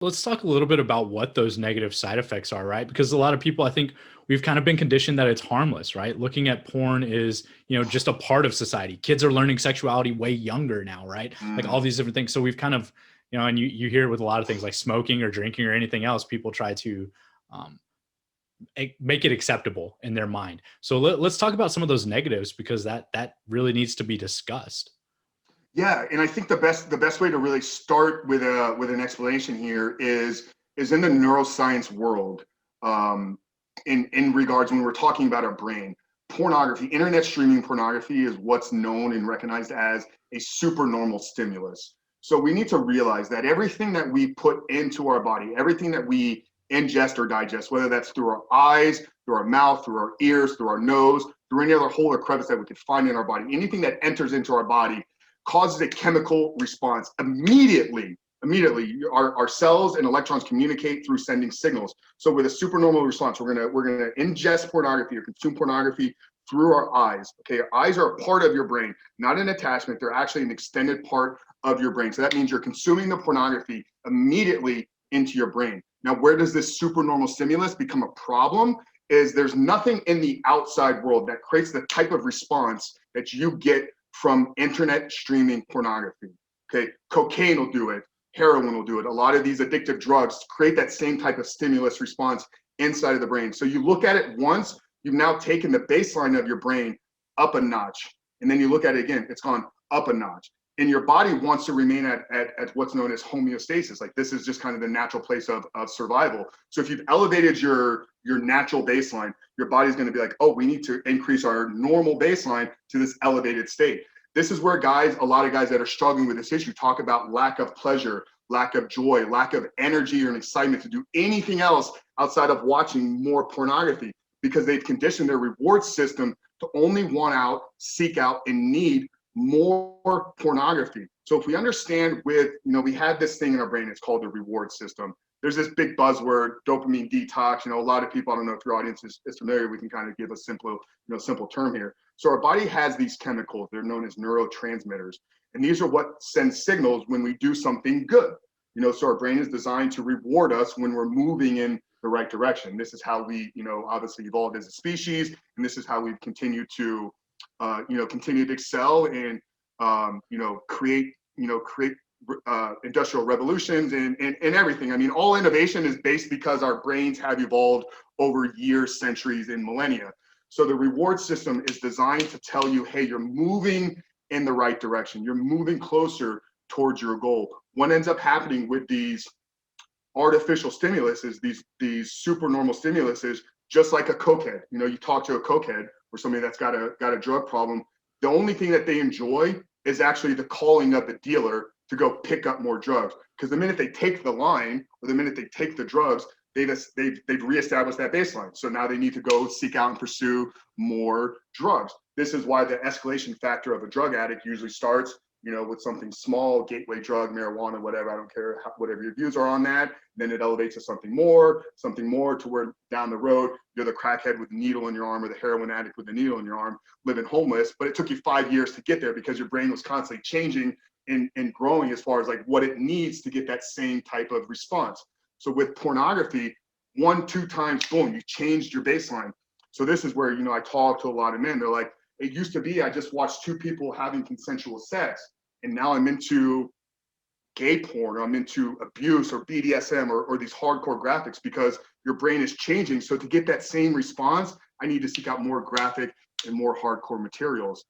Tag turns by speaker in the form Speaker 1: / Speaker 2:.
Speaker 1: Let's talk a little bit about what those negative side effects are, right? Because a lot of people, I think we've kind of been conditioned that it's harmless, right? Looking at porn is, just a part of society. Kids are learning sexuality way younger now, right? Like all
Speaker 2: Mm.
Speaker 1: these different things. So we've kind of, and you hear it with a lot of things like smoking or drinking or anything else, people try to um, make it acceptable in their mind. So let's talk about some of those negatives because that really needs to be discussed.
Speaker 2: Yeah, and I think the best way to really start with an explanation here is in the neuroscience world. Um, in regards when we're talking about our brain, pornography, internet streaming pornography is what's known and recognized as a supernormal stimulus. So we need to realize that everything that we put into our body, everything that we ingest or digest, whether that's through our eyes, through our mouth, through our ears, through our nose, through any other hole or crevice that we could find in our body, anything that enters into our body causes a chemical response immediately. Immediately, our cells and electrons communicate through sending signals. So with a supernormal response, we're gonna ingest pornography or consume pornography through our eyes. Okay, our eyes are a part of your brain, not an attachment. They're actually an extended part of your brain. So that means you're consuming the pornography immediately into your brain. Now, where does this supernormal stimulus become a problem? Is there's nothing in the outside world that creates the type of response that you get from internet streaming pornography. Okay, cocaine will do it, heroin will do it. A lot of these addictive drugs create that same type of stimulus response inside of the brain. So you look at it once, you've now taken the baseline of your brain up a notch. And then you look at it again, it's gone up a notch. And your body wants to remain at what's known as homeostasis. Like this is just kind of the natural place of survival. So if you've elevated your natural baseline, your body's going to be like, oh, we need to increase our normal baseline to this elevated state. This is where a lot of guys that are struggling with this issue talk about lack of pleasure, lack of joy, lack of energy or excitement to do anything else outside of watching more pornography because they've conditioned their reward system to only want out, seek out, and need more pornography. So if we understand we have this thing in our brain, it's called the reward system. There's this big buzzword, dopamine detox. A lot of people, I don't know if your audience is familiar, we can kind of give a simple term here. So our body has these chemicals, they're known as neurotransmitters. And these are what send signals when we do something good. So our brain is designed to reward us when we're moving in the right direction. This is how we, obviously evolved as a species, and this is how we've continued to continue to excel and create industrial revolutions and everything. I mean, all innovation is based because our brains have evolved over years, centuries, and millennia. So the reward system is designed to tell you, hey, you're moving in the right direction. You're moving closer towards your goal. What ends up happening with these artificial stimuluses, these supernormal stimuluses, just like a cokehead. You talk to a cokehead or somebody that's got a drug problem. The only thing that they enjoy is actually the calling of the dealer to go pick up more drugs. Because the minute they take the line or the minute they take the drugs, they've reestablished that baseline. So now they need to go seek out and pursue more drugs. This is why the escalation factor of a drug addict usually starts with something small, gateway drug, marijuana, whatever. I don't care whatever your views are on that. Then it elevates to something more to where down the road, you're the crackhead with the needle in your arm or the heroin addict with the needle in your arm, living homeless. But it took you 5 years to get there because your brain was constantly changing and growing as far as like what it needs to get that same type of response. So with pornography, 1-2 times, boom, you changed your baseline. So this is where, I talk to a lot of men. They're like, it used to be I just watched two people having consensual sex, and now I'm into gay porn, or I'm into abuse or BDSM or these hardcore graphics because your brain is changing. So to get that same response, I need to seek out more graphic and more hardcore materials.